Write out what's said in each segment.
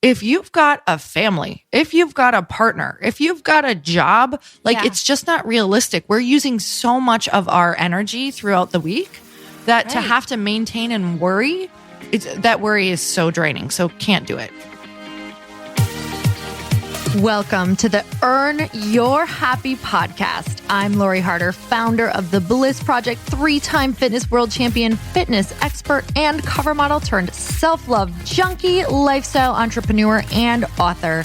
if you've got a family, if you've got a partner, if you've got a job, like it's just not realistic. We're using so much of our energy throughout the week that to have to maintain and worry, that worry is so draining. So can't do it. Welcome to the Earn Your Happy podcast. I'm Lori Harder, founder of The Bliss Project, 3-time fitness world champion, fitness expert, and cover model turned self-love junkie, lifestyle entrepreneur, and author.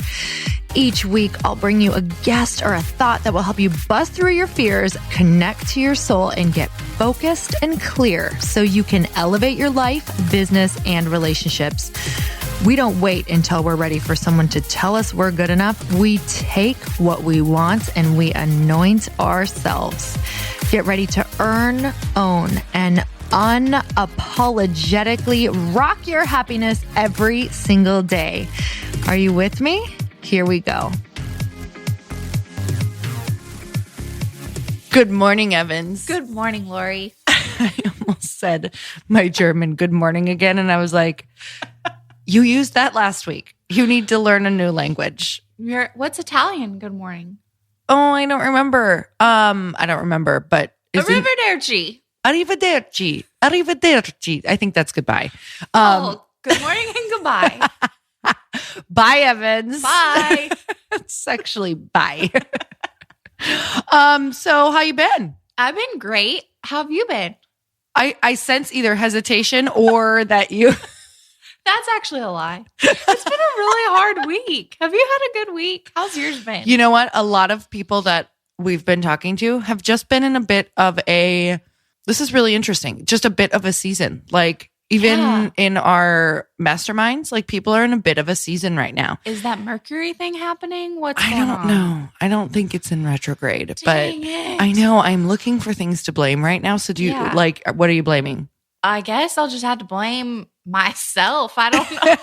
Each week, I'll bring you a guest or a thought that will help you bust through your fears, connect to your soul, and get focused and clear so you can elevate your life, business, and relationships. We don't wait until we're ready for someone to tell us we're good enough. We take what we want and we anoint ourselves. Get ready to earn, own, and unapologetically rock your happiness every single day. Are you with me? Here we go. Good morning, Evans. Good morning, Lori. I almost said my German good morning again, and I was like, you used that last week. You need to learn a new language. What's Italian? Good morning. Oh, I don't remember. But Arrivederci. Arrivederci. Arrivederci. I think that's goodbye. Good morning and goodbye. Bye, Evans. Bye. It's actually bye. So how you been? I've been great. How have you been? I sense either hesitation or that you... That's actually a lie. It's been a really hard week. Have you had a good week? How's yours been? You know what? A lot of people that we've been talking to have just been in a bit of this is really interesting, just a bit of a season. Like even in our masterminds, like people are in a bit of a season right now. Is that Mercury thing happening? What's going on? I don't know. I don't think it's in retrograde, Dang but it. I know I'm looking for things to blame right now. So do you what are you blaming? I guess I'll just have to blame myself. I don't know.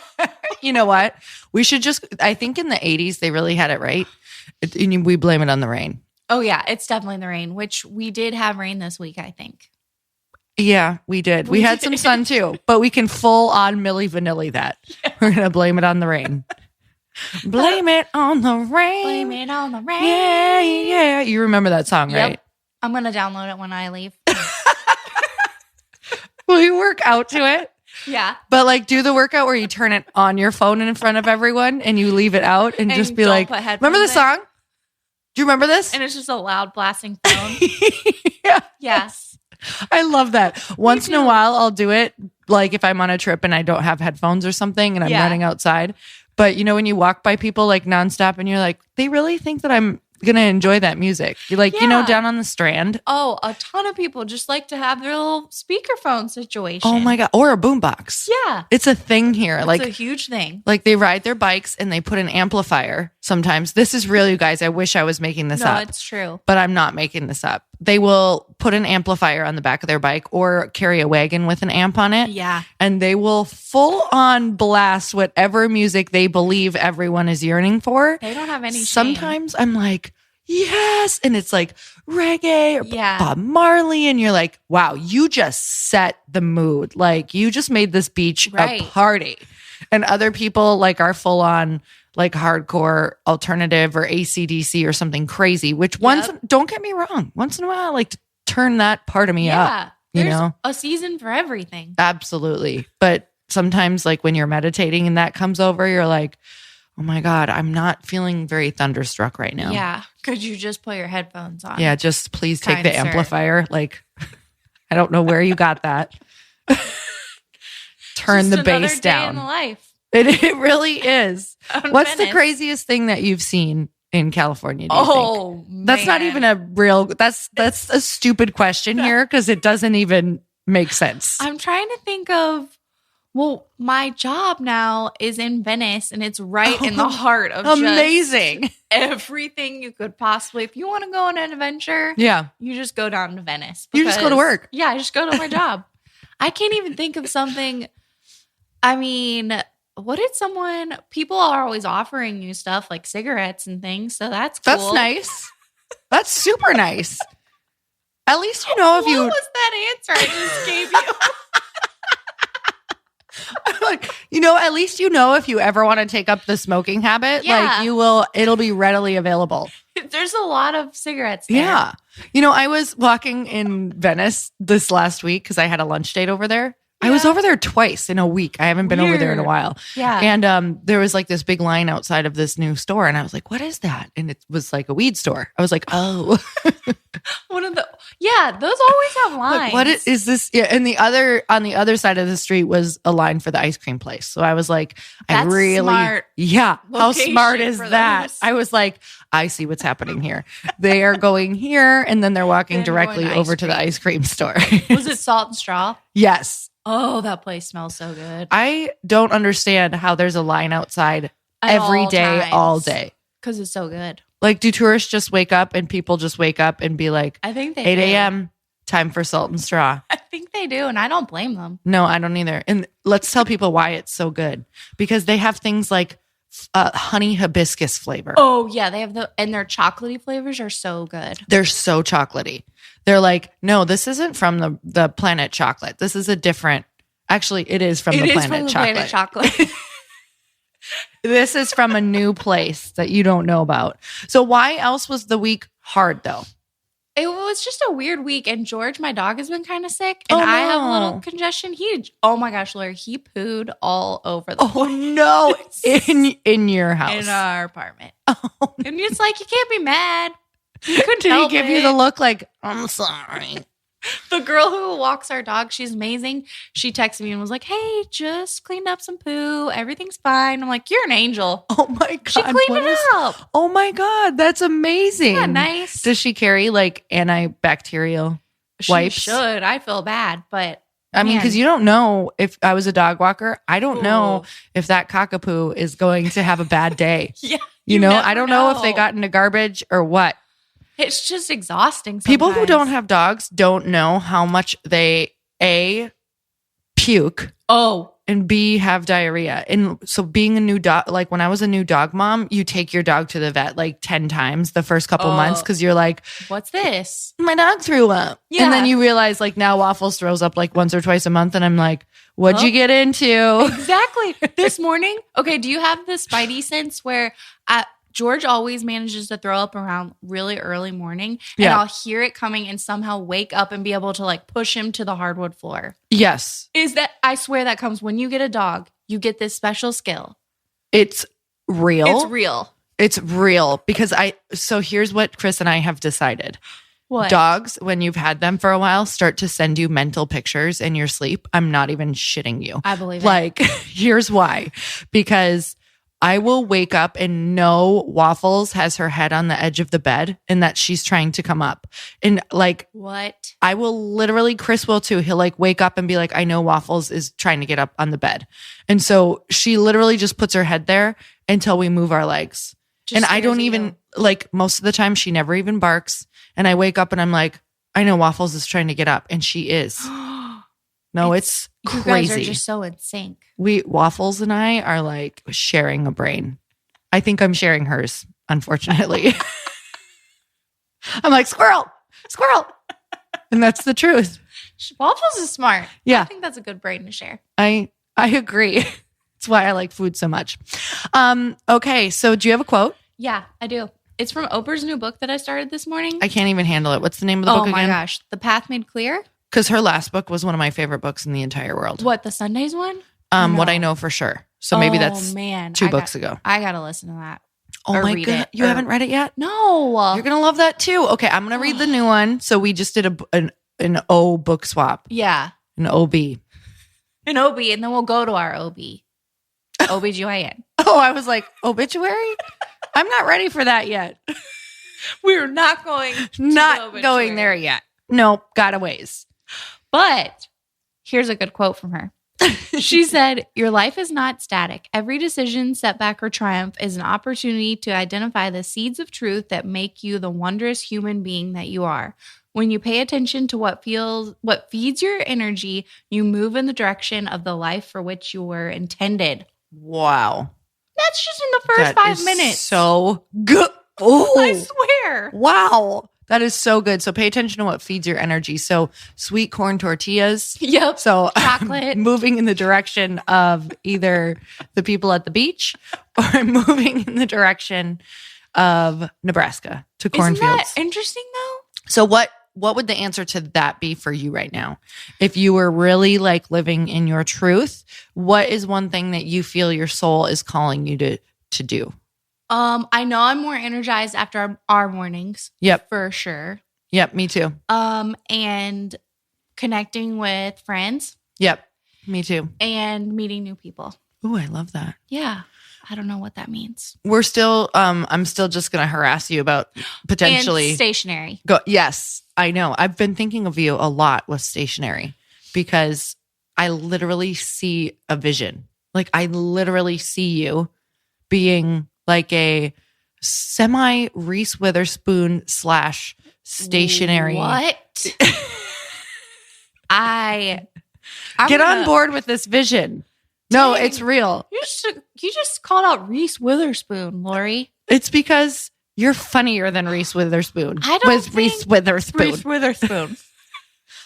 You know what? We should I think in the 80s, they really had it right. We blame it on the rain. Oh, yeah. It's definitely the rain, which we did have rain this week, I think. Yeah, we did. We had some sun too, but we can full on Milli Vanilli that. Yeah. We're going to blame it on the rain. Blame it on the rain. Blame it on the rain. Yeah, yeah. You remember that song, right? I'm going to download it when I leave. Will you work out to it? Yeah. But like do the workout where you turn it on your phone in front of everyone and you leave it out and just be like, remember the song? Do you remember this? And it's just a loud blasting phone. Yeah. Yes. I love that. Once in a while, I'll do it. Like if I'm on a trip and I don't have headphones or something and I'm running outside. But you know, when you walk by people like nonstop and you're like, they really think that I'm going to enjoy that music. You're like, you know, down on the Strand. Oh, a ton of people just like to have their little speakerphone situation. Oh my God. Or a boombox. Yeah. It's a thing here. It's a huge thing. Like they ride their bikes and they put an amplifier sometimes. This is real, you guys. I wish I was making this up. No, it's true. But I'm not making this up. They will put an amplifier on the back of their bike or carry a wagon with an amp on it. Yeah. And they will full on blast whatever music they believe everyone is yearning for. They don't have any shame. Sometimes I'm like, yes. And it's like reggae or Yeah. Bob Marley. And you're like, wow, you just set the mood. Like you just made this beach a party. And other people like are full on like hardcore alternative or AC/DC or something crazy, which don't get me wrong. Once in a while, I like to turn that part of me up. You know, a season for everything. Absolutely. But sometimes like when you're meditating and that comes over, you're like, oh my God, I'm not feeling very thunderstruck right now. Yeah. Could you just put your headphones on? Yeah. Just please take the amplifier. Like, I don't know where you got that. Turn the bass down. In the life. It really is. What's the Venice. Craziest thing that you've seen in California? Do you think? Man. That's not even a real, that's a stupid question here because it doesn't even make sense. I'm trying to think of, well, my job now is in Venice and it's right in the heart of amazing. Just everything you could possibly, if you want to go on an adventure, you just go down to Venice. You just go to work. Yeah, I just go to my job. I can't even think of something. I mean, people are always offering you stuff like cigarettes and things. So that's cool. That's nice. That's super nice. At least you know if you. What was that answer I just gave you? I'm like, at least if you ever want to take up the smoking habit, like it'll be readily available. There's a lot of cigarettes there. Yeah. I was walking in Venice this last week because I had a lunch date over there. Yeah. I was over there twice in a week. I haven't been over there in a while. Yeah. And there was like this big line outside of this new store. And I was like, what is that? And it was like a weed store. I was like, oh. Those always have lines. Like, what is this? Yeah. And on the other side of the street was a line for the ice cream place. So I was like, smart. Yeah. How smart is that? I was like, I see what's happening here. They are going here and then they're walking directly over to the ice cream store. Was it Salt and Straw? Yes. Oh, that place smells so good. I don't understand how there's a line outside every day, all day. Because it's so good. Like, do tourists just wake up and people just wake up and be like, I think they 8 a.m., time for Salt and Straw? I think they do, and I don't blame them. No, I don't either. And let's tell people why it's so good. Because they have things like honey hibiscus flavor. Oh, yeah. They have and their chocolatey flavors are so good. They're so chocolatey. They're like, no, this isn't from the planet chocolate. This is a different, actually, it is from the planet chocolate. This is from a new place that you don't know about. So why else was the week hard though? It was just a weird week. And George, my dog, has been kind of sick. And I have a little congestion. Oh my gosh, Laura, he pooed all over the place. Oh no. In your house. In our apartment. Oh. And it's like, you can't be mad. Did he give you the look like, I'm sorry? The girl who walks our dog, she's amazing. She texted me and was like, hey, just cleaned up some poo. Everything's fine. I'm like, you're an angel. Oh my God. She cleaned it up. Oh my God. That's amazing. Yeah, nice. Does she carry like antibacterial wipes? She should. I feel bad, but I mean, because you don't know if I was a dog walker. I don't know if that cockapoo is going to have a bad day. Yeah. I don't know if they got into garbage or what. It's just exhausting sometimes. People who don't have dogs don't know how much they, A, puke. Oh. And B, have diarrhea. And so being a new dog, like when I was a new dog mom, you take your dog to the vet like 10 times the first couple months because you're like, what's this? My dog threw up. Yeah. And then you realize like now Waffles throws up like once or twice a month. And I'm like, what'd you get into? Exactly. This morning. Okay. Do you have the spidey sense where George always manages to throw up around really early morning and I'll hear it coming and somehow wake up and be able to like push him to the hardwood floor. Yes. I swear that comes when you get a dog, you get this special skill. It's real. It's real because so here's what Chris and I have decided. What? Dogs, when you've had them for a while, start to send you mental pictures in your sleep. I'm not even shitting you. I believe it. Like, here's why. Because I will wake up and know Waffles has her head on the edge of the bed and that she's trying to come up. And like, what? I will literally, Chris will too. He'll like wake up and be like, I know Waffles is trying to get up on the bed. And so she literally just puts her head there until we move our legs. And I don't even like most of the time she never even barks. And I wake up and I'm like, I know Waffles is trying to get up. And she is. No, it's crazy. You guys are just so in sync. Waffles and I are like sharing a brain. I think I'm sharing hers, unfortunately. I'm like, squirrel. And that's the truth. Waffles is smart. Yeah. I think that's a good brain to share. I agree. That's why I like food so much. Okay, so do you have a quote? Yeah, I do. It's from Oprah's new book that I started this morning. I can't even handle it. What's the name of the book again? Oh my gosh. The Path Made Clear. Because her last book was one of my favorite books in the entire world. What, the Sundays one? No. What I Know for Sure. So maybe that's 2 books ago. I got to listen to that. Oh my God. You haven't read it yet? No. You're going to love that too. Okay, I'm going to read the new one. So we just did an O book swap. Yeah. An OB. An OB, and then we'll go to our OB. OBGYN. Oh, I was like, obituary? I'm not ready for that yet. We're not going there yet. Nope, got a ways. But here's a good quote from her. She said, your life is not static. Every decision, setback, or triumph is an opportunity to identify the seeds of truth that make you the wondrous human being that you are. When you pay attention to what feeds your energy, you move in the direction of the life for which you were intended. Wow. That's just in the first 5 minutes. So good. Oh, I swear. Wow. That is so good. So pay attention to what feeds your energy. So sweet corn tortillas. Yep. So chocolate. Moving in the direction of either the people at the beach or moving in the direction of Nebraska to cornfields. Isn't that interesting though? So what would the answer to that be for you right now? If you were really like living in your truth, what is one thing that you feel your soul is calling you to do? I know I'm more energized after our mornings. Yep. For sure. Yep, me too. And connecting with friends. Yep, me too. And meeting new people. Ooh, I love that. Yeah. I don't know what that means. We're still, I'm still just going to harass you about potentially. And stationary. Yes, I know. I've been thinking of you a lot with stationary because I literally see a vision. Like I literally see you being like a semi Reese Witherspoon / stationary. What? I'm Get on board with this vision. No, it's real. You just called out Reese Witherspoon, Lori. It's because you're funnier than Reese Witherspoon. I don't think Reese Witherspoon. Reese Witherspoon.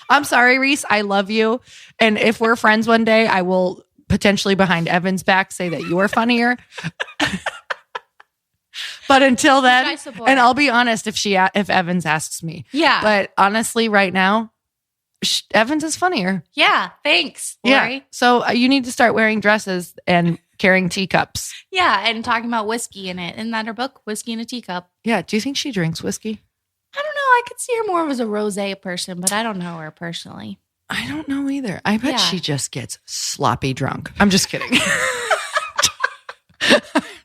I'm sorry, Reese. I love you. And if we're friends one day, I will potentially behind Evan's back say that you are funnier. But until then, and I'll be honest if Evans asks me. Yeah. But honestly, right now, Evans is funnier. Yeah. Thanks, Lori. Yeah. So you need to start wearing dresses and carrying teacups. Yeah. And talking about whiskey in it. Isn't that her book? Whiskey in a Teacup. Yeah. Do you think she drinks whiskey? I don't know. I could see her more as a rosé person, but I don't know her personally. I don't know either. I bet she just gets sloppy drunk. I'm just kidding.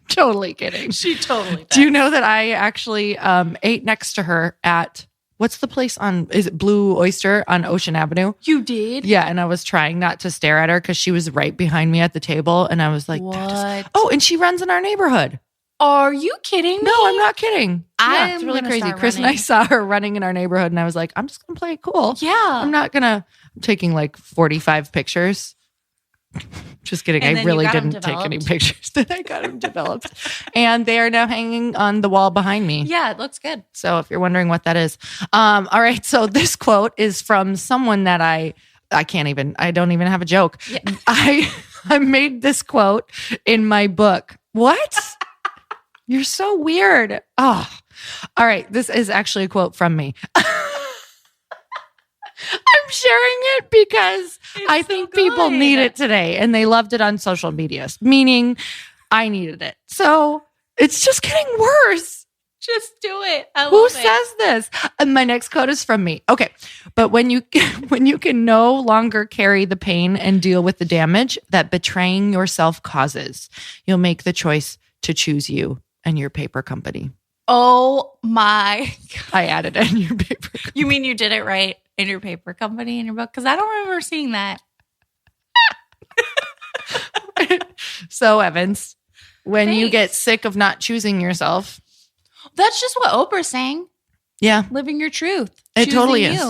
Totally kidding. She totally does. Do you know that I actually ate next to her at, what's the place is it Blue Oyster on Ocean Avenue? You did? Yeah, and I was trying not to stare at her because she was right behind me at the table. And I was like, what? And she runs in our neighborhood. Are you kidding me? No, I'm not kidding. Yeah, it's really crazy. Chris running. and I saw her running in our neighborhood and I was like, I'm just going to play it cool. Yeah. I'm taking like 45 pictures. Just kidding. I really didn't take any pictures. Then I got them developed. And they are now hanging on the wall behind me. Yeah, it looks good. So if you're wondering what that is. All right. So this quote is from someone that I don't even have a joke. Yeah. I made this quote in my book. What? You're so weird. Oh, all right. This is actually a quote from me. I'm sharing it because I think people need it today and they loved it on social media, meaning I needed it. So it's just getting worse. Just do it. Who says this? And my next quote is from me. Okay. But when you can no longer carry the pain and deal with the damage that betraying yourself causes, you'll make the choice to choose you and your paper company. Oh my God. I added it in your paper company. You mean you did it right in your paper company in your book? Because I don't remember seeing that. So, Evans, when you get sick of not choosing yourself. That's just what Oprah's saying. Yeah. Living your truth. It totally is.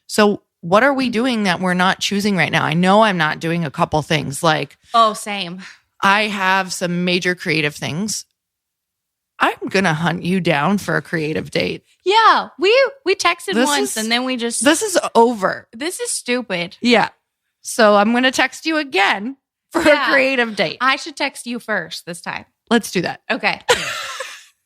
So what are we doing that we're not choosing right now? I know I'm not doing a couple things like. Oh, same. I have some major creative things. I'm going to hunt you down for a creative date. Yeah. We texted once and then we just. This is over. This is stupid. Yeah. So I'm going to text you again for a creative date. I should text you first this time. Let's do that. Okay.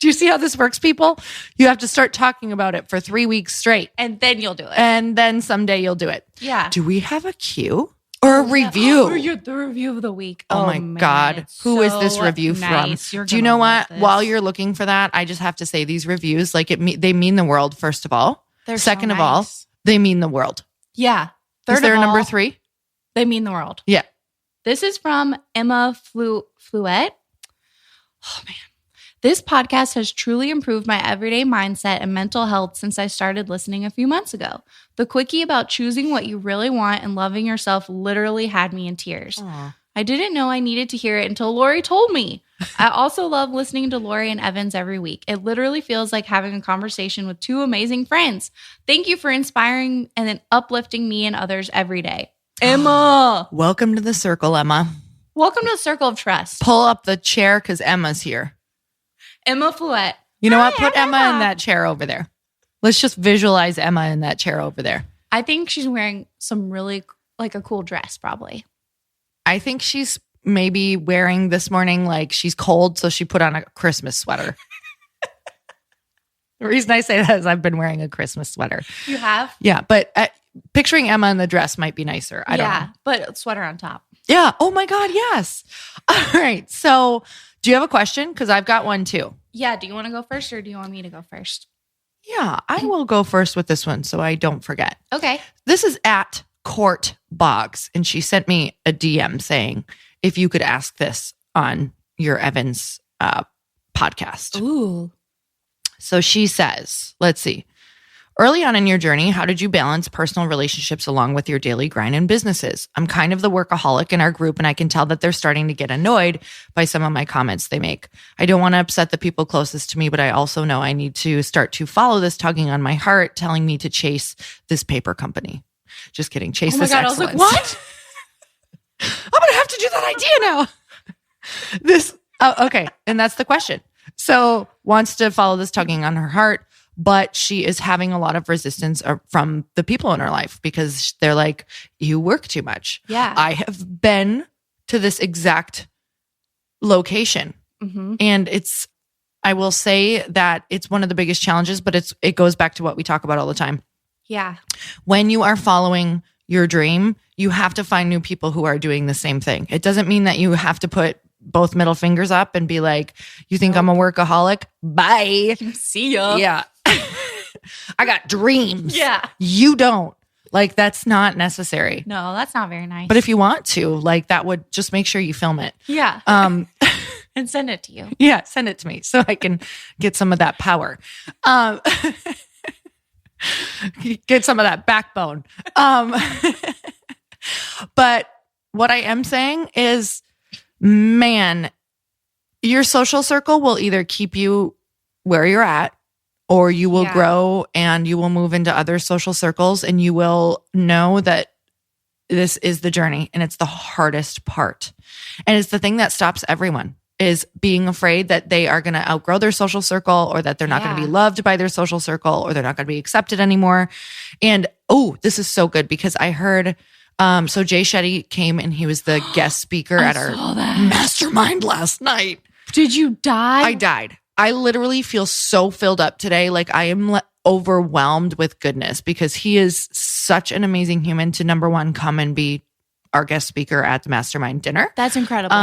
Do you see how this works, people? You have to start talking about it for 3 weeks straight. And then you'll do it. And then someday you'll do it. Yeah. Do we have a cue or a review? Or the review of the week. Oh my God. Who is this review from? Do you know what? While you're looking for that, I just have to say these reviews, they mean the world, first of all. Second of all, they mean the world. Yeah. Third is there a number 3? They mean the world. Yeah. This is from Emma Fluette. Oh, man. This podcast has truly improved my everyday mindset and mental health since I started listening a few months ago. The quickie about choosing what you really want and loving yourself literally had me in tears. Aww. I didn't know I needed to hear it until Lori told me. I also love listening to Lori and Evans every week. It literally feels like having a conversation with two amazing friends. Thank you for inspiring and then uplifting me and others every day. Emma. Welcome to the circle, Emma. Welcome to the circle of trust. Pull up the chair because Emma's here. Emma Fluette. You know what? Put Emma in that chair over there. Let's just visualize Emma in that chair over there. I think she's wearing some really like a cool dress, probably. I think she's maybe wearing this morning like she's cold, so she put on a Christmas sweater. The reason I say that is I've been wearing a Christmas sweater. You have? Yeah, but picturing Emma in the dress might be nicer. I don't know. But sweater on top. Yeah. Oh my God, yes. All right. So do you have a question? Because I've got one too. Yeah. Do you want to go first or do you want me to go first? Yeah, I will go first with this one so I don't forget. Okay. This is at Court Boggs, and she sent me a DM saying, if you could ask this on your Evans podcast. Ooh. So she says, let's see. Early on in your journey, how did you balance personal relationships along with your daily grind and businesses? I'm kind of the workaholic in our group, and I can tell that they're starting to get annoyed by some of my comments they make. I don't want to upset the people closest to me, but I also know I need to start to follow this tugging on my heart, telling me to chase this paper company. Just kidding. Chase this excellence. I was like, what? I'm going to have to do that idea now. Okay. And that's the question. So wants to follow this tugging on her heart, but she is having a lot of resistance from the people in her life because they're like, you work too much. Yeah. I have been to this exact location. Mm-hmm. And I will say that it's one of the biggest challenges, but it goes back to what we talk about all the time. Yeah. When you are following your dream, you have to find new people who are doing the same thing. It doesn't mean that you have to put both middle fingers up and be like, you think I'm a workaholic? Bye. See ya. Yeah. I got dreams. Yeah. You don't. Like, that's not necessary. No, that's not very nice. But if you want to, like, that would just make sure you film it. Yeah. And send it to you. Yeah, send it to me so I can get some of that power. Get some of that backbone. But what I am saying is, man, your social circle will either keep you where you're at, or you will grow and you will move into other social circles, and you will know that this is the journey and it's the hardest part. And it's the thing that stops everyone, is being afraid that they are going to outgrow their social circle, or that they're not going to be loved by their social circle, or they're not going to be accepted anymore. And this is so good because I heard, so Jay Shetty came and he was the guest speaker at our mastermind last night. Did you die? I died. I literally feel so filled up today. Like, I am overwhelmed with goodness because he is such an amazing human to, number one, come and be our guest speaker at the mastermind dinner. That's incredible.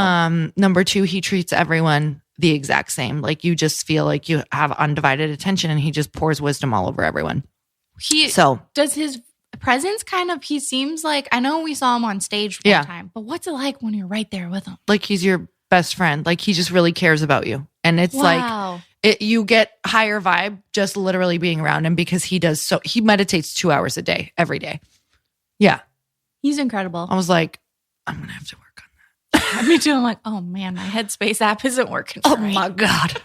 Number two, he treats everyone the exact same. Like, you just feel like you have undivided attention, and he just pours wisdom all over everyone. Does his presence he seems like, I know we saw him on stage one time, but what's it like when you're right there with him? Like, he's your best friend. Like, he just really cares about you. And it's you get higher vibe just literally being around him, because he meditates 2 hours a day, every day. Yeah. He's incredible. I was like, I'm going to have to work on that. Me too. I'm like, oh man, my Headspace app isn't working. My God.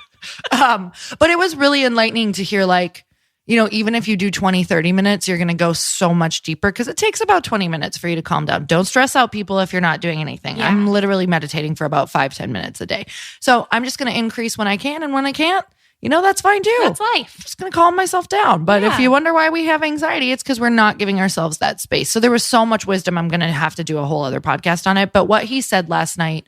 But it was really enlightening to hear, like, you know, even if you do 20, 30 minutes, you're going to go so much deeper, because it takes about 20 minutes for you to calm down. Don't stress out, people, if you're not doing anything. Yeah. I'm literally meditating for about 5-10 minutes a day. So I'm just going to increase when I can. And when I can't, that's fine too. That's life. I'm just going to calm myself down. But if you wonder why we have anxiety, it's because we're not giving ourselves that space. So there was so much wisdom. I'm going to have to do a whole other podcast on it. But what he said last night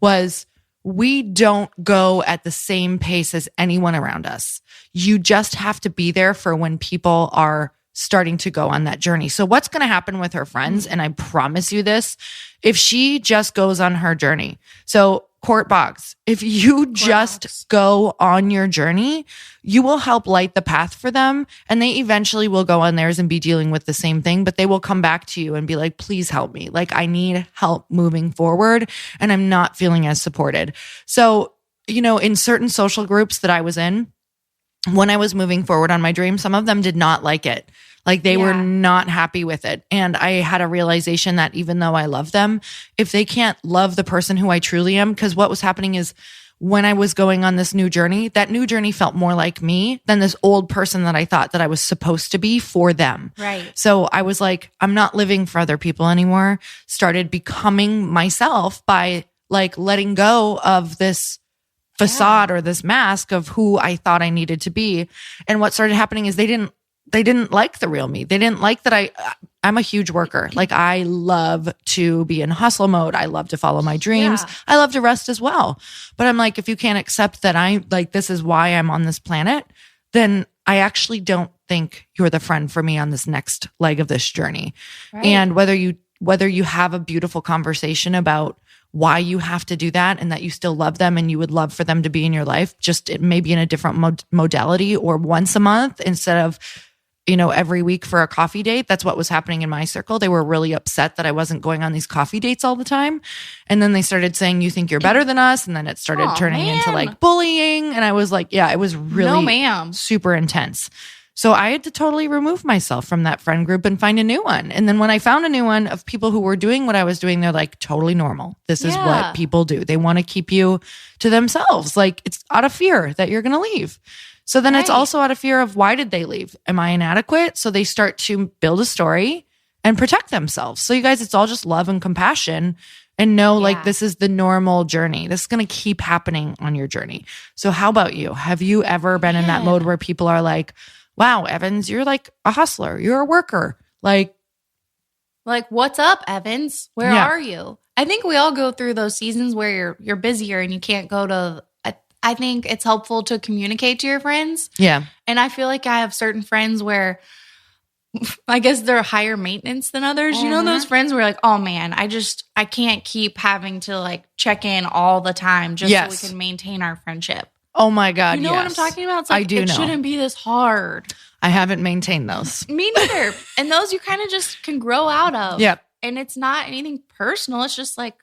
was, we don't go at the same pace as anyone around us. You just have to be there for when people are starting to go on that journey. So what's going to happen with her friends, and I promise you this, if she just goes on her journey. So Court Boggs, if you just go on your journey, you will help light the path for them, and they eventually will go on theirs and be dealing with the same thing, but they will come back to you and be like, please help me. Like, I need help moving forward, and I'm not feeling as supported. So, in certain social groups that I was in, when I was moving forward on my dream, some of them did not like it. Like, they were not happy with it. And I had a realization that even though I love them, if they can't love the person who I truly am, because what was happening is, when I was going on this new journey, that new journey felt more like me than this old person that I thought that I was supposed to be for them. Right. So I was like, I'm not living for other people anymore. Started becoming myself by, like, letting go of this facade or this mask of who I thought I needed to be. And what started happening is they didn't they didn't like the real me. They didn't like that I'm a huge worker. Like I love to be in hustle mode. I love to follow my dreams. Yeah. I love to rest as well. But I'm like, if you can't accept that this is why I'm on this planet, then I actually don't think you're the friend for me on this next leg of this journey. Right. And whether you have a beautiful conversation about why you have to do that and that you still love them and you would love for them to be in your life, just maybe in a different modality or once a month instead of, every week for a coffee date. That's what was happening in my circle. They were really upset that I wasn't going on these coffee dates all the time. And then they started saying, you think you're better than us. And then it started turning into like bullying. And I was like, yeah, it was really super intense. So I had to totally remove myself from that friend group and find a new one. And then when I found a new one of people who were doing what I was doing, they're like, totally normal. This is what people do. They want to keep you to themselves. Like it's out of fear that you're going to leave. So then it's also out of fear of why did they leave? Am I inadequate? So they start to build a story and protect themselves. So you guys, it's all just love and compassion and know like this is the normal journey. This is going to keep happening on your journey. So how about you? Have you ever been in that mode where people are like, wow, Evans, you're like a hustler. You're a worker. Like what's up, Evans? Where are you? I think we all go through those seasons where you're busier and you can't go to. I think it's helpful to communicate to your friends. Yeah, and I feel like I have certain friends where I guess they're higher maintenance than others. You know, those friends where like, oh man, I can't keep having to like check in all the time just so we can maintain our friendship. Oh my God, you know what I'm talking about? It's like, I do know. It shouldn't be this hard. I haven't maintained those. Me neither. And those you kind of just can grow out of. Yep. And it's not anything personal. It's just like,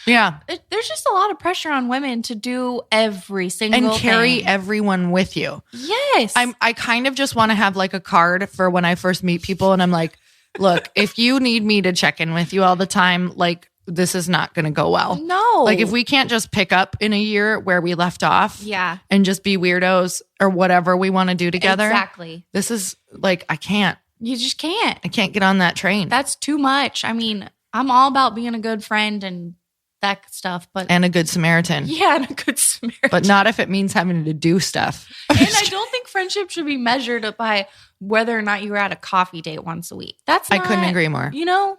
there's just a lot of pressure on women to do every single thing. And carry everyone with you. Yes. I kind of just want to have like a card for when I first meet people. And I'm like, look, if you need me to check in with you all the time, like, this is not going to go well. No. Like if we can't just pick up in a year where we left off and just be weirdos or whatever we want to do together. Exactly. This is like, I can't. You just can't. I can't get on that train. That's too much. I mean, I'm all about being a good friend and that stuff, and a good Samaritan. Yeah, and a good Samaritan. But not if it means having to do stuff. And I don't think friendship should be measured by whether or not you were at a coffee date once a week. I couldn't agree more. You know,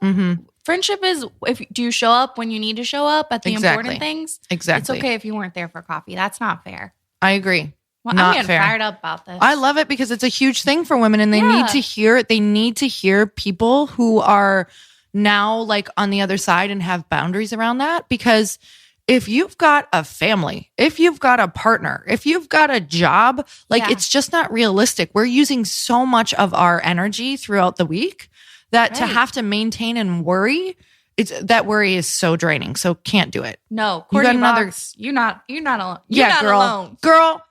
friendship is do you show up when you need to show up at the important things? Exactly. It's okay if you weren't there for coffee. That's not fair. I agree. Well, I'm getting fired up about this. I love it because it's a huge thing for women, and they need to hear. They need to hear people who are now like on the other side and have boundaries around that. Because if you've got a family, if you've got a partner, if you've got a job, like it's just not realistic. We're using so much of our energy throughout the week that to have to maintain and worry, that worry is so draining. So can't do it. No, Courtney Box, you're not alone. You're not alone. Girl,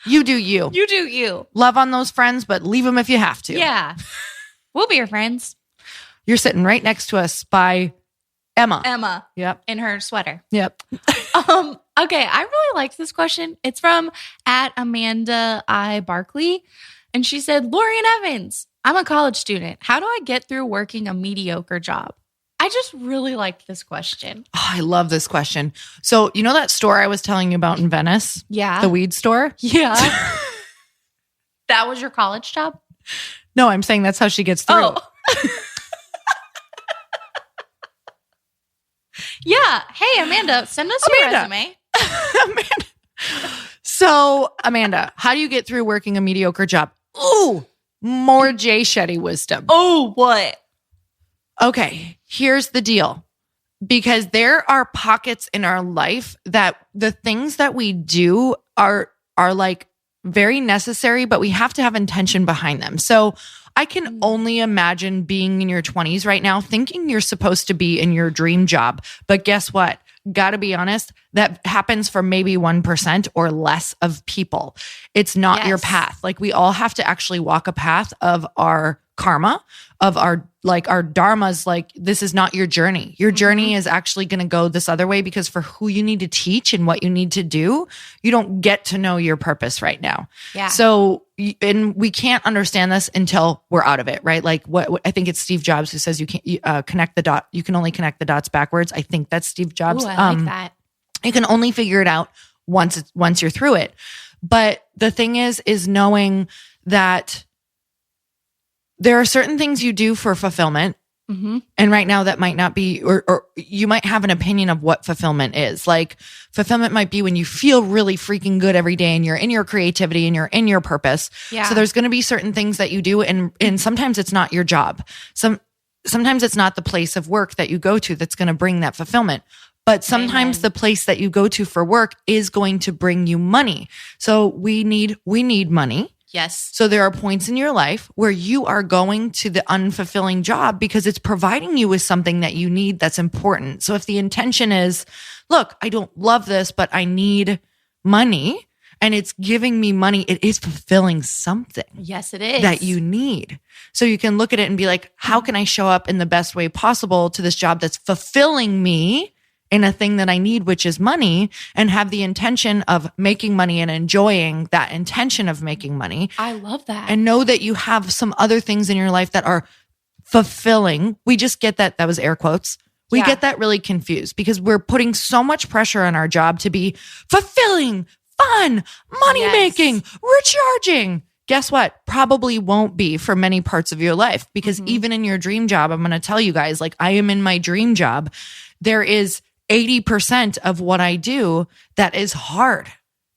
you do you. You do you. Love on those friends, but leave them if you have to. Yeah. We'll be your friends. You're sitting right next to us by Emma. Yep. In her sweater. Yep. Okay. I really liked this question. It's from @Amanda I. Barkley. And she said, Lori and Evans, I'm a college student. How do I get through working a mediocre job? I just really liked this question. Oh, I love this question. So, you know that store I was telling you about in Venice? Yeah. The weed store? Yeah. That was your college job? No, I'm saying that's how she gets through. Oh. Yeah. Hey, Amanda, send us your resume. Amanda. So, Amanda, how do you get through working a mediocre job? Ooh, more Jay Shetty wisdom. Oh, what? Okay, here's the deal. Because there are pockets in our life that the things that we do are like very necessary, but we have to have intention behind them. So I can only imagine being in your 20s right now, thinking you're supposed to be in your dream job. But guess what? Gotta be honest, that happens for maybe 1% or less of people. It's not your path. Like we all have to actually walk a path of our karma, of our dharmas. Like this is not your journey. Your journey is actually going to go this other way because for who you need to teach and what you need to do, you don't get to know your purpose right now. Yeah. So, and we can't understand this until we're out of it, right? Like what I think it's Steve Jobs who says you can't connect the dot. You can only connect the dots backwards. I think that's Steve Jobs. Ooh, I like that. You can only figure it out once you're through it. But the thing is knowing that there are certain things you do for fulfillment. Mm-hmm. And right now that might not be, or you might have an opinion of what fulfillment is. Like fulfillment might be when you feel really freaking good every day and you're in your creativity and you're in your purpose. Yeah. So there's going to be certain things that you do. And sometimes it's not your job. Sometimes it's not the place of work that you go to that's going to bring that fulfillment. But sometimes the place that you go to for work is going to bring you money. So we need money. Yes. So there are points in your life where you are going to the unfulfilling job because it's providing you with something that you need that's important. So if the intention is, look, I don't love this, but I need money and it's giving me money, it is fulfilling something. Yes, it is. That you need. So you can look at it and be like, how can I show up in the best way possible to this job that's fulfilling me in a thing that I need, which is money, and have the intention of making money and enjoying that intention of making money. I love that. And know that you have some other things in your life that are fulfilling. We just get that was air quotes. We get that really confused because we're putting so much pressure on our job to be fulfilling, fun, money making, recharging. Guess what? Probably won't be for many parts of your life because even in your dream job, I'm going to tell you guys, like I am in my dream job, there is 80% of what I do that is hard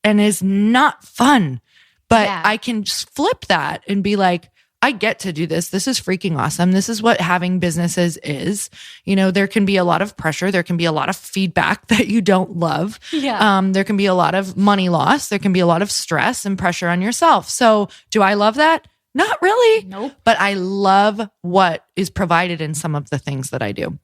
and is not fun. But I can just flip that and be like, I get to do this. This is freaking awesome. This is what having businesses is. You know, there can be a lot of pressure. There can be a lot of feedback that you don't love. Yeah. There can be a lot of money loss. There can be a lot of stress and pressure on yourself. So do I love that? Not really. Nope. But I love what is provided in some of the things that I do.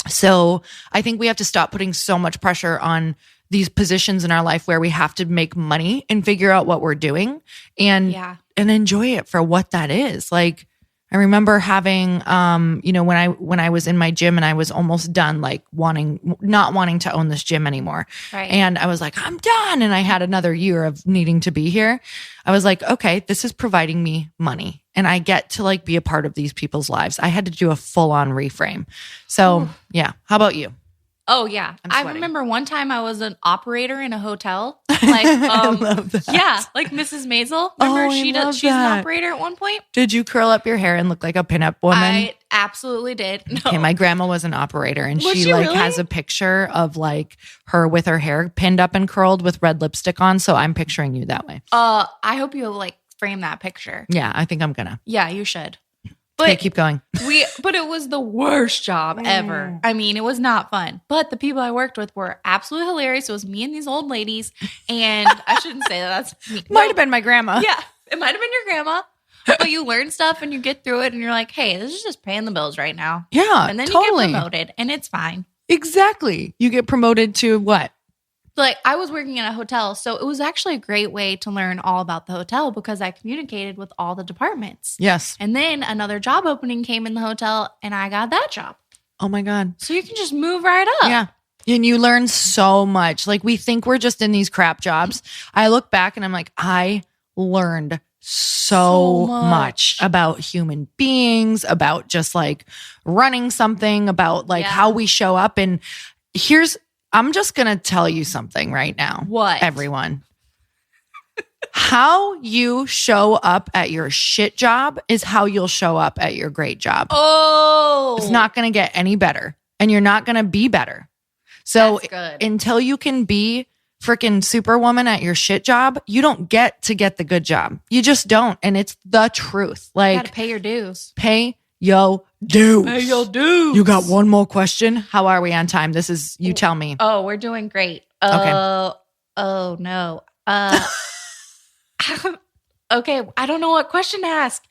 So I think we have to stop putting so much pressure on these positions in our life where we have to make money and figure out what we're doing and enjoy it for what that is. Like I remember having, when I was in my gym and I was almost done, like not wanting to own this gym anymore. Right. And I was like, I'm done. And I had another year of needing to be here. I was like, okay, this is providing me money and I get to like be a part of these people's lives. I had to do a full on reframe. So yeah. How about you? Oh yeah. I remember one time I was an operator in a hotel. Like I love that. Yeah, like Mrs. Maisel. Remember she's an operator at one point? Did you curl up your hair and look like a pinup woman? I absolutely did. No. Okay, my grandma was an operator and she like really? has a picture of like her with her hair pinned up and curled with red lipstick on, so I'm picturing you that way. I hope you like frame that picture. Yeah, I think I'm gonna. Yeah, you should. But okay, keep going. But it was the worst job ever. I mean, it was not fun. But the people I worked with were absolutely hilarious. It was me and these old ladies. And I shouldn't say that. That's me. Might have been my grandma. Yeah, it might have been your grandma. But you learn stuff and you get through it and you're like, hey, this is just paying the bills right now. Yeah, and then totally. you get promoted and it's fine. Exactly. You get promoted to what? Like I was working in a hotel, so it was actually a great way to learn all about the hotel because I communicated with all the departments. Yes. And then another job opening came in the hotel and I got that job. Oh my God. So you can just move right up. Yeah. And you learn so much. Like we think we're just in these crap jobs. I look back and I'm like, I learned so much about human beings, about just like running something, about like how we show up. And I'm just going to tell you something right now. What? Everyone. How you show up at your shit job is how you'll show up at your great job. Oh. It's not going to get any better and you're not going to be better. So until you can be freaking superwoman at your shit job, you don't get to get the good job. You just don't. And it's the truth. Like, you got to pay your dues. Pay yo dues. Pay your dues. You got one more question? How are we on time? This is, you tell me. Oh, we're doing great. Okay. Oh, no. Okay. I don't know what question to ask.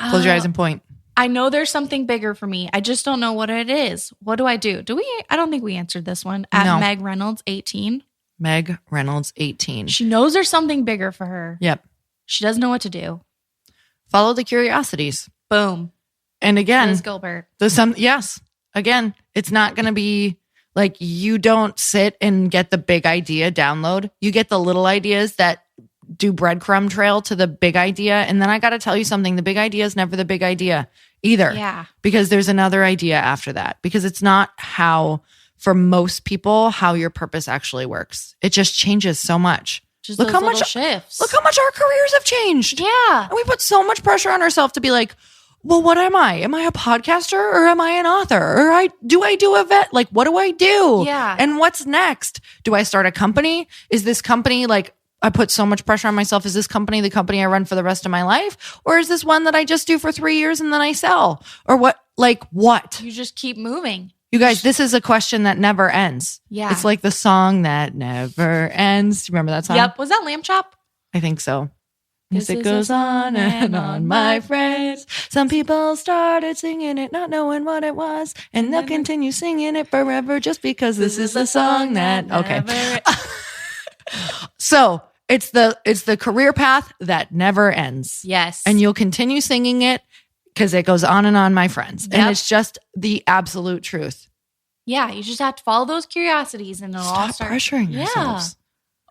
Close your eyes and point. I know there's something bigger for me. I just don't know what it is. What do? I don't think we answered this one. At Meg Reynolds 18. Meg Reynolds 18. She knows there's something bigger for her. Yep. She doesn't know what to do. Follow the curiosities. Boom. And again, Liz Gilbert. Yes. Again, it's not going to be like you don't sit and get the big idea download. You get the little ideas that do breadcrumb trail to the big idea. And then I got to tell you something. The big idea is never the big idea either. Yeah. Because there's another idea after that. Because it's not how, for most people, how your purpose actually works. It just changes so much. Just look how much shifts. Look how much our careers have changed. Yeah. And we put so much pressure on ourselves to be like, well, what am I? Am I a podcaster or am I an author? Or do I do event? Like, what do I do? Yeah. And what's next? Do I start a company? Is this company like, I put so much pressure on myself. Is this company the company I run for the rest of my life? Or is this one that I just do for 3 years and then I sell? Or what? Like what? You just keep moving. You guys, this is a question that never ends. Yeah. It's like the song that never ends. Do you remember that song? Yep. Was that Lamb Chop? I think so. Yes, it goes on and on, my friends. Some people started singing it, not knowing what it was, and they'll continue singing it forever just because this is the song that. Okay. So it's the career path that never ends. Yes. And you'll continue singing it because it goes on and on, my friends. Yep. And it's just the absolute truth. Yeah. You just have to follow those curiosities and it'll all start pressuring yourselves.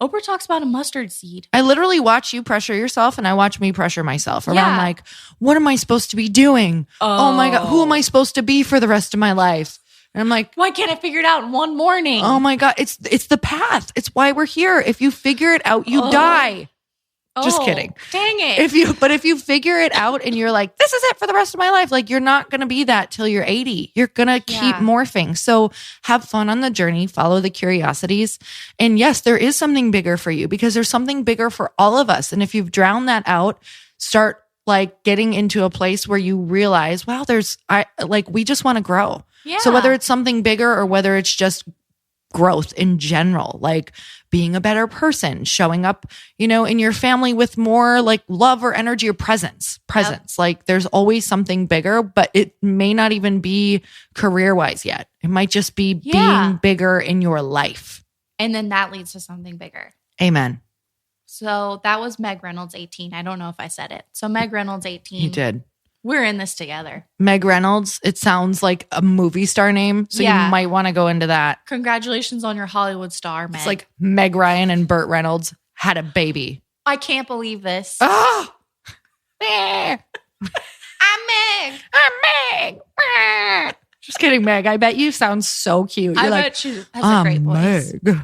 Oprah talks about a mustard seed. I literally watch you pressure yourself and I watch me pressure myself around like, what am I supposed to be doing? Oh my God, who am I supposed to be for the rest of my life? And I'm like, why can't I figure it out in one morning? Oh my God, it's the path. It's why we're here. If you figure it out, you die. Just kidding. Dang it. If you figure it out and you're like, this is it for the rest of my life, like you're not going to be that till you're 80. You're going to keep morphing. So have fun on the journey, follow the curiosities. And yes, there is something bigger for you because there's something bigger for all of us. And if you've drowned that out, start like getting into a place where you realize, wow, we just want to grow. Yeah. So whether it's something bigger or whether it's just growth in general, like being a better person, showing up, in your family with more like love or energy or presence. Yep. Like there's always something bigger, but it may not even be career-wise yet. It might just be being bigger in your life. And then that leads to something bigger. Amen. So that was Meg Reynolds, 18. I don't know if I said it. So Meg Reynolds, 18. You did. We're in this together. Meg Reynolds. It sounds like a movie star name. So you might want to go into that. Congratulations on your Hollywood star, Meg. It's like Meg Ryan and Burt Reynolds had a baby. I can't believe this. Oh! I'm Meg. I'm Meg. Just kidding, Meg. I bet you sound so cute. You're bet she has a great voice. Meg,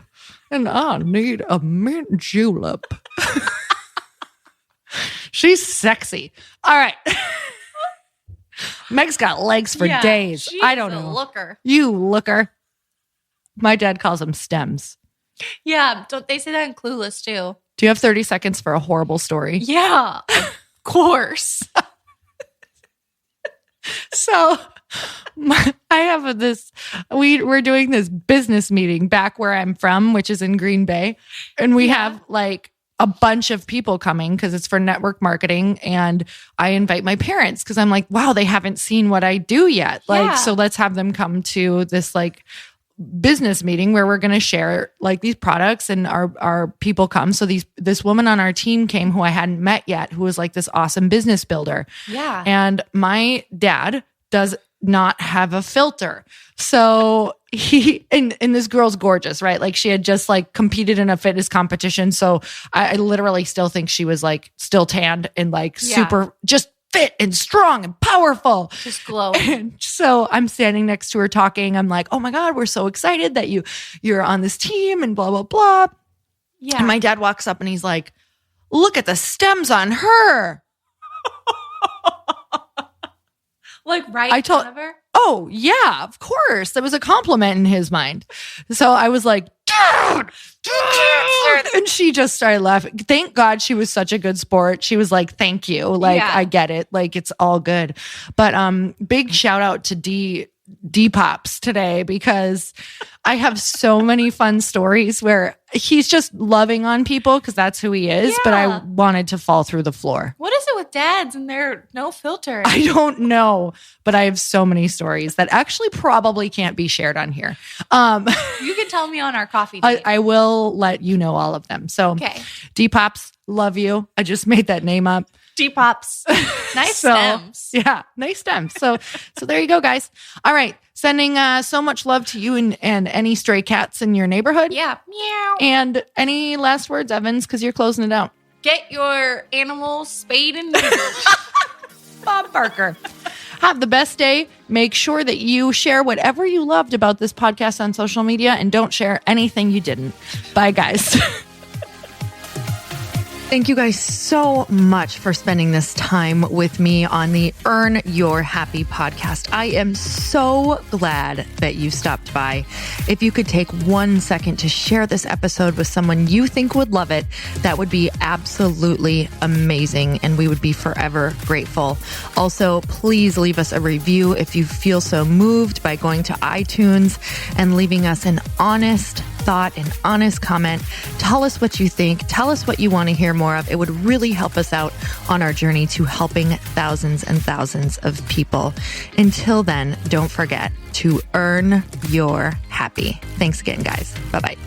and I need a mint julep. She's sexy. All right. Meg's got legs for days. I don't know. Looker. You looker. My dad calls them stems. Yeah. Don't they say that in Clueless too? Do you have 30 seconds for a horrible story? Yeah. Of course. So I have we're doing this business meeting back where I'm from, which is in Green Bay. And we have like a bunch of people coming because it's for network marketing. And I invite my parents because I'm like, wow, they haven't seen what I do yet. So let's have them come to this like business meeting where we're going to share like these products and our people come. So this woman on our team came who I hadn't met yet, who was like this awesome business builder. Yeah. And my dad does not have a filter. So and this girl's gorgeous, right? Like she had just like competed in a fitness competition. So I literally still think she was like still tanned and like super just fit and strong and powerful. Just glowing. And so I'm standing next to her talking. I'm like, oh my God, we're so excited that you're on this team and blah, blah, blah. Yeah. And my dad walks up and he's like, look at the stems on her. Like in front of her? Oh, yeah, of course. That was a compliment in his mind. So I was like, dude, and she just started laughing. Thank God she was such a good sport. She was like, thank you. Like, I get it. Like, it's all good. But big shout out to D-Pops today because I have so many fun stories where he's just loving on people because that's who he is. But I wanted to fall through the floor. What is it with dads and their no filter? I don't know, but I have so many stories that actually probably can't be shared on here. You can tell me on our coffee date. I will let you know all of them. So D-Pops, love you. I just made that name up. D-Pops. Nice stems. Yeah, nice stems. So there you go, guys. All right. Sending so much love to you and any stray cats in your neighborhood. Yeah. Meow. And any last words, Evans, because you're closing it out. Get your animals spayed and neutered. Bob Barker. Have the best day. Make sure that you share whatever you loved about this podcast on social media and don't share anything you didn't. Bye, guys. Thank you guys so much for spending this time with me on the Earn Your Happy podcast. I am so glad that you stopped by. If you could take 1 second to share this episode with someone you think would love it, that would be absolutely amazing, and we would be forever grateful. Also, please leave us a review if you feel so moved by going to iTunes and leaving us an honest thought, an honest comment. Tell us what you think. Tell us what you want to hear more of. It would really help us out on our journey to helping thousands and thousands of people. Until then, don't forget to earn your happy. Thanks again, guys. Bye-bye.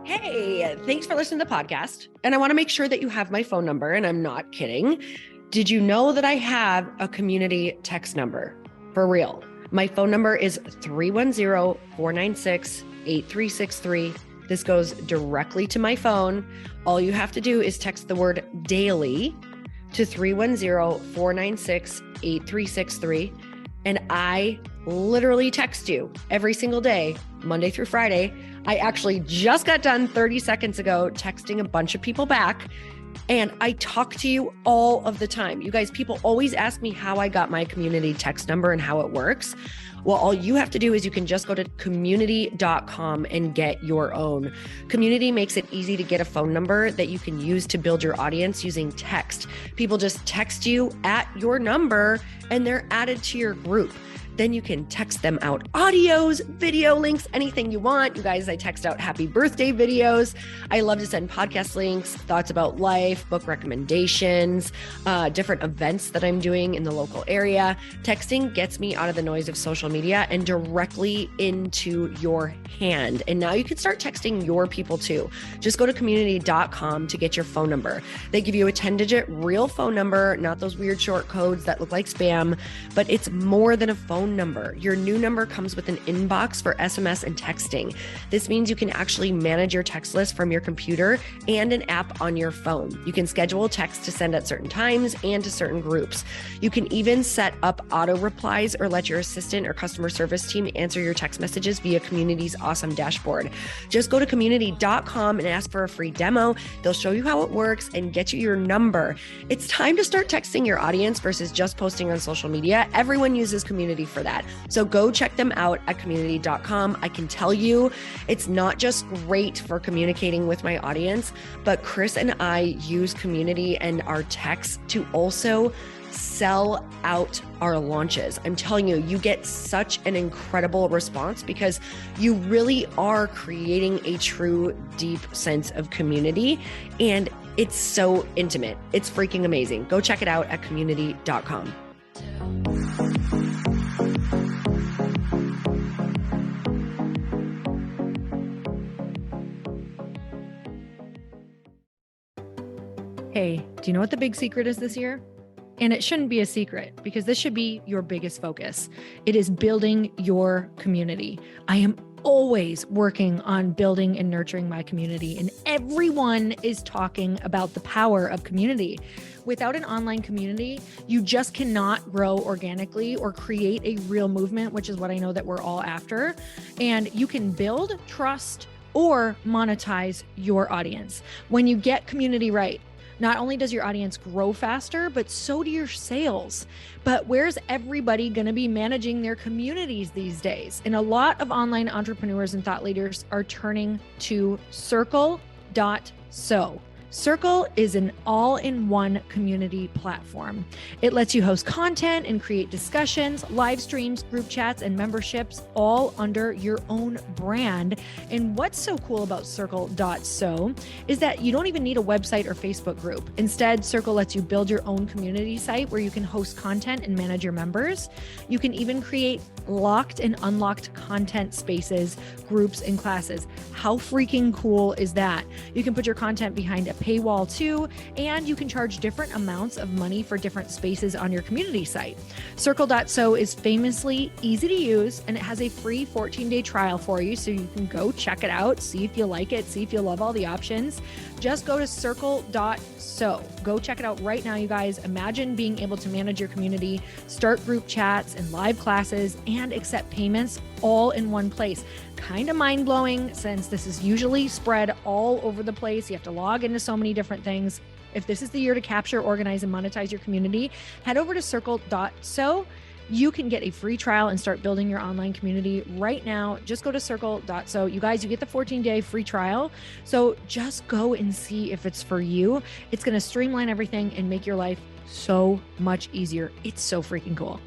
Hey, thanks for listening to the podcast. And I want to make sure that you have my phone number, and I'm not kidding. Did you know that I have a community text number? For real. My phone number is 310-496-8363. This goes directly to my phone. All you have to do is text the word daily to 310-496-8363. And I literally text you every single day, Monday through Friday. I actually just got done 30 seconds ago texting a bunch of people back, and I talk to you all of the time. You guys, people always ask me how I got my community text number and how it works. Well, all you have to do is you can just go to community.com and get your own. Community makes it easy to get a phone number that you can use to build your audience using text. People just text you at your number and they're added to your group. Then you can text them out audios, video links, anything you want. You guys, I text out happy birthday videos. I love to send podcast links, thoughts about life, book recommendations, different events that I'm doing in the local area. Texting gets me out of the noise of social media and directly into your hand. And now you can start texting your people too. Just go to community.com to get your phone number. They give you a 10-digit real phone number, not those weird short codes that look like spam, but it's more than a phone number. Your new number comes with an inbox for SMS and texting. This means you can actually manage your text list from your computer and an app on your phone. You can schedule texts to send at certain times and to certain groups. You can even set up auto replies or let your assistant or customer service team answer your text messages via Community's awesome dashboard. Just go to community.com and ask for a free demo. They'll show you how it works and get you your number. It's time to start texting your audience versus just posting on social media. Everyone uses Community for that. So go check them out at community.com. I can tell you it's not just great for communicating with my audience, but Chris and I use Community and our texts to also sell out our launches. I'm telling you, you get such an incredible response because you really are creating a true, deep sense of community. And it's so intimate. It's freaking amazing. Go check it out at community.com. Hey, do you know what the big secret is this year? And it shouldn't be a secret because this should be your biggest focus. It is building your community. I am always working on building and nurturing my community, and everyone is talking about the power of community. Without an online community, you just cannot grow organically or create a real movement, which is what I know that we're all after. And you can build, trust, or monetize your audience. When you get community right, not only does your audience grow faster, but so do your sales. But where's everybody going to be managing their communities these days? And a lot of online entrepreneurs and thought leaders are turning to Circle.so. Circle is an all-in-one community platform. It lets you host content and create discussions, live streams, group chats, and memberships all under your own brand. And what's so cool about Circle.so is that you don't even need a website or Facebook group. Instead, Circle lets you build your own community site where you can host content and manage your members. You can even create locked and unlocked content spaces, groups, and classes. How freaking cool is that? You can put your content behind a paywall too, and you can charge different amounts of money for different spaces on your community site. Circle.so is famously easy to use, and it has a free 14-day trial for you, so you can go check it out, see if you like it, see if you love all the options. Just go to Circle.so. Go check it out right now, you guys. Imagine being able to manage your community, start group chats and live classes, and accept payments all in one place. Kind of mind-blowing since this is usually spread all over the place. You have to log into so many different things. If this is the year to capture, organize, and monetize your community, head over to circle.so. You can get a free trial and start building your online community right now. Just go to circle.so. You guys, you get the 14-day free trial. So just go and see if it's for you. It's going to streamline everything and make your life so much easier. It's so freaking cool.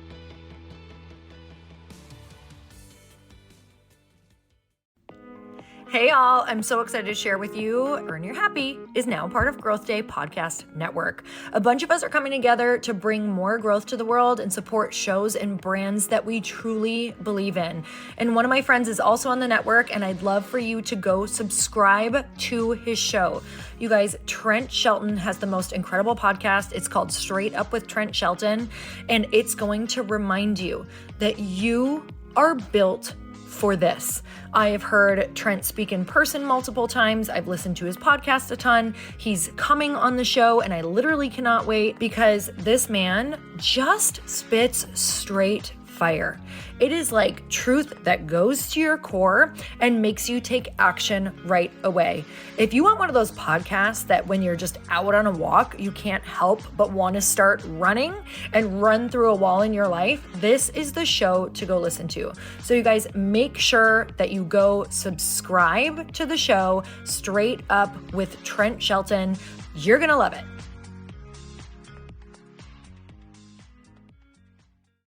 Hey all, I'm so excited to share with you, Earn Your Happy is now part of Growth Day Podcast Network. A bunch of us are coming together to bring more growth to the world and support shows and brands that we truly believe in. And one of my friends is also on the network, and I'd love for you to go subscribe to his show. You guys, Trent Shelton has the most incredible podcast. It's called Straight Up with Trent Shelton, and it's going to remind you that you are built for this. I have heard Trent speak in person multiple times. I've listened to his podcast a ton. He's coming on the show, and I literally cannot wait because this man just spits straight fire. It is like truth that goes to your core and makes you take action right away. If you want one of those podcasts that when you're just out on a walk, you can't help but want to start running and run through a wall in your life, this is the show to go listen to. So you guys, make sure that you go subscribe to the show, Straight Up with Trent Shelton. You're going to love it.